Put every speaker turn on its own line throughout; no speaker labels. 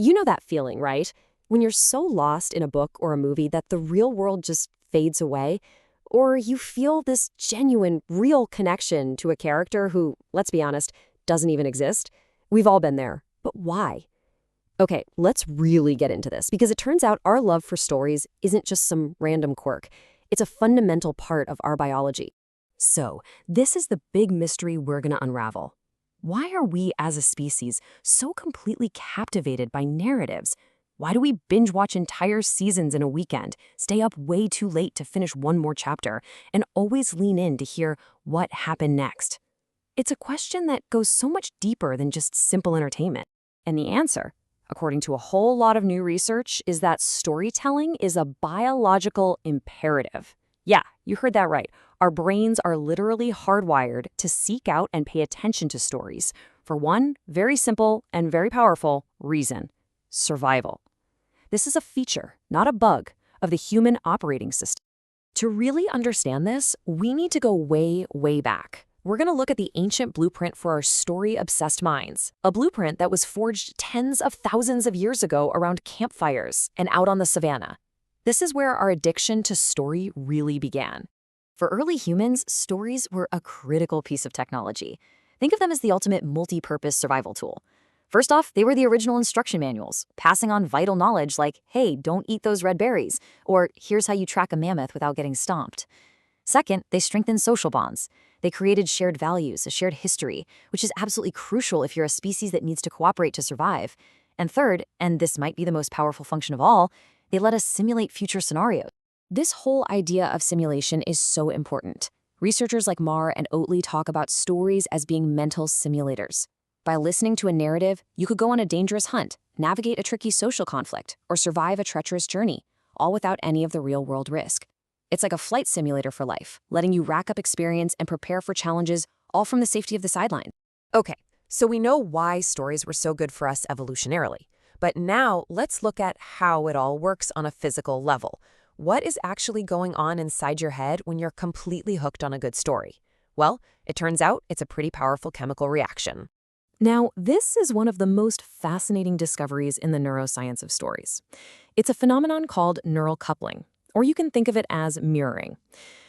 You know that feeling, right? When you're so lost in a book or a movie that the real world just fades away, or you feel this genuine, real connection to a character who, let's be honest, doesn't even exist. We've all been there. But why? Okay, let's really get into this because it turns out our love for stories isn't just some random quirk. It's a fundamental part of our biology. So, this is the big mystery we're going to unravel. Why are we as a species so completely captivated by narratives? Why do we binge watch entire seasons in a weekend, stay up way too late to finish one more chapter, and always lean in to hear what happened next? It's a question that goes so much deeper than just simple entertainment. And the answer, according to a whole lot of new research, is that storytelling is a biological imperative. Yeah, you heard that right. Our brains are literally hardwired to seek out and pay attention to stories for one very simple and very powerful reason: survival. This is a feature, not a bug, of the human operating system. To really understand this, we need to go way, way back. We're going to look at the ancient blueprint for our story-obsessed minds, a blueprint that was forged tens of thousands of years ago around campfires and out on the savannah. This is where our addiction to story really began. For early humans, stories were a critical piece of technology. Think of them as the ultimate multi-purpose survival tool. First off, they were the original instruction manuals, passing on vital knowledge like, hey, don't eat those red berries, or here's how you track a mammoth without getting stomped. Second, they strengthened social bonds. They created shared values, a shared history, which is absolutely crucial if you're a species that needs to cooperate to survive. And third, and this might be the most powerful function of all, they let us simulate future scenarios. This whole idea of simulation is so important. Researchers like Marr and Oatley talk about stories as being mental simulators. By listening to a narrative, you could go on a dangerous hunt, navigate a tricky social conflict, or survive a treacherous journey, all without any of the real-world risk. It's like a flight simulator for life, letting you rack up experience and prepare for challenges, all from the safety of the sideline.
Okay, so we know why stories were so good for us evolutionarily. But now let's look at how it all works on a physical level. What is actually going on inside your head when you're completely hooked on a good story? Well, it turns out it's a pretty powerful chemical reaction.
Now, this is one of the most fascinating discoveries in the neuroscience of stories. It's a phenomenon called neural coupling, or you can think of it as mirroring.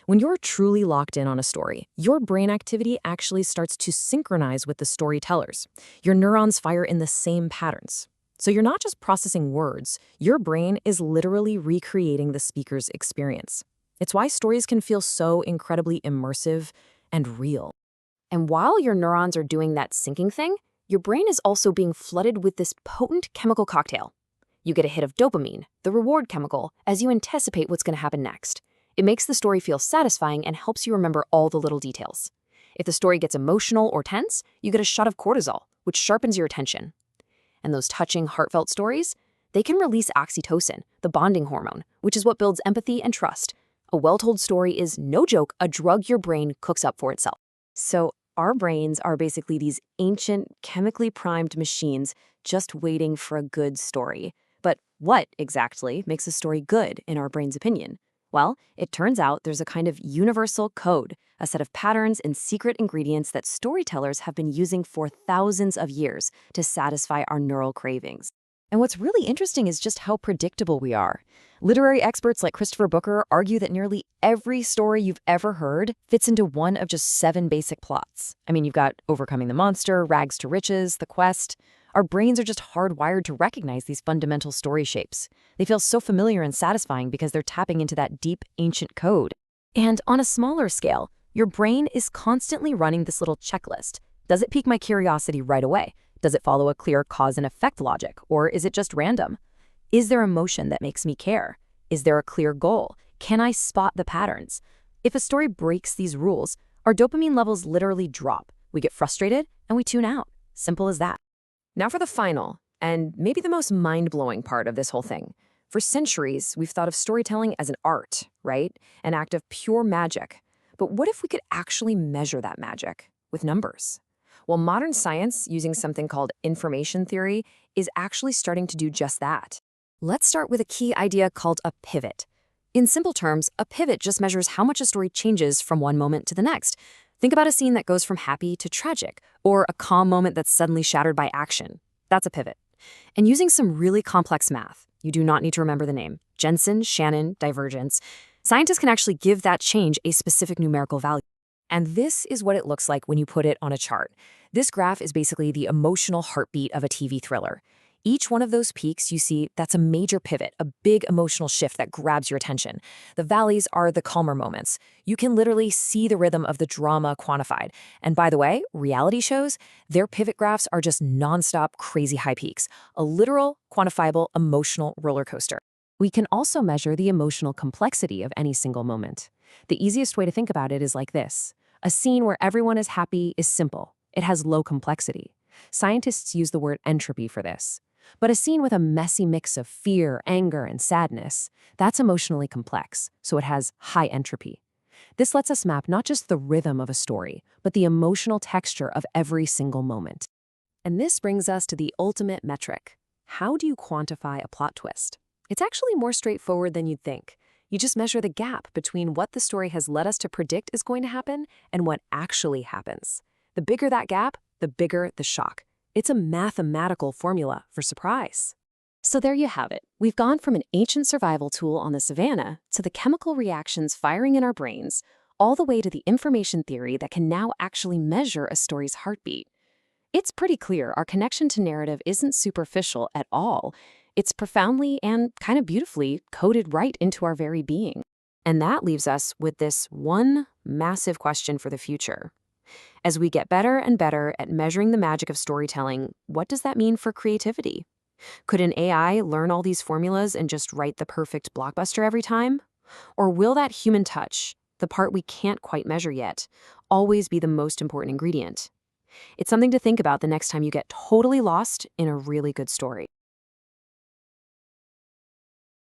When you're truly locked in on a story, your brain activity actually starts to synchronize with the storytellers. Your neurons fire in the same patterns. So you're not just processing words, your brain is literally recreating the speaker's experience. It's why stories can feel so incredibly immersive and real. And while your neurons are doing that syncing thing, your brain is also being flooded with this potent chemical cocktail. You get a hit of dopamine, the reward chemical, as you anticipate what's going to happen next. It makes the story feel satisfying and helps you remember all the little details. If the story gets emotional or tense, you get a shot of cortisol, which sharpens your attention. And those touching, heartfelt stories, they can release oxytocin, the bonding hormone, which is what builds empathy and trust. A well-told story is, no joke, a drug your brain cooks up for itself. So our brains are basically these ancient, chemically primed machines just waiting for a good story. But what exactly makes a story good, in our brain's opinion? Well, it turns out there's a kind of universal code, a set of patterns and secret ingredients that storytellers have been using for thousands of years to satisfy our neural cravings. And what's really interesting is just how predictable we are. Literary experts like Christopher Booker argue that nearly every story you've ever heard fits into one of just 7 basic plots. I mean, you've got overcoming the monster, rags to riches, the quest. Our brains are just hardwired to recognize these fundamental story shapes. They feel so familiar and satisfying because they're tapping into that deep, ancient code. And on a smaller scale, your brain is constantly running this little checklist. Does it pique my curiosity right away? Does it follow a clear cause and effect logic, or is it just random? Is there emotion that makes me care? Is there a clear goal? Can I spot the patterns? If a story breaks these rules, our dopamine levels literally drop. We get frustrated and we tune out. Simple as that. Now for the final, and maybe the most mind-blowing part of this whole thing. For centuries, we've thought of storytelling as an art, right? An act of pure magic. But what if we could actually measure that magic with numbers? Well, modern science, using something called information theory, is actually starting to do just that. Let's start with a key idea called a pivot. In simple terms, a pivot just measures how much a story changes from one moment to the next. Think about a scene that goes from happy to tragic, or a calm moment that's suddenly shattered by action. That's a pivot. And using some really complex math, you do not need to remember the name, Jensen, Shannon, divergence, scientists can actually give that change a specific numerical value. And this is what it looks like when you put it on a chart. This graph is basically the emotional heartbeat of a TV thriller. Each one of those peaks you see, that's a major pivot, a big emotional shift that grabs your attention. The valleys are the calmer moments. You can literally see the rhythm of the drama quantified. And by the way, reality shows, their pivot graphs are just nonstop crazy high peaks, a literal, quantifiable, emotional roller coaster. We can also measure the emotional complexity of any single moment. The easiest way to think about it is like this. A scene where everyone is happy is simple. It has low complexity. Scientists use the word entropy for this. But a scene with a messy mix of fear, anger, and sadness, that's emotionally complex, so it has high entropy. This lets us map not just the rhythm of a story, but the emotional texture of every single moment. And this brings us to the ultimate metric. How do you quantify a plot twist? It's actually more straightforward than you'd think. You just measure the gap between what the story has led us to predict is going to happen and what actually happens. The bigger that gap, the bigger the shock. It's a mathematical formula for surprise. So there you have it. We've gone from an ancient survival tool on the savannah to the chemical reactions firing in our brains, all the way to the information theory that can now actually measure a story's heartbeat. It's pretty clear our connection to narrative isn't superficial at all. It's profoundly and kind of beautifully coded right into our very being. And that leaves us with this one massive question for the future. As we get better and better at measuring the magic of storytelling, what does that mean for creativity? Could an AI learn all these formulas and just write the perfect blockbuster every time? Or will that human touch, the part we can't quite measure yet, always be the most important ingredient? It's something to think about the next time you get totally lost in a really good story.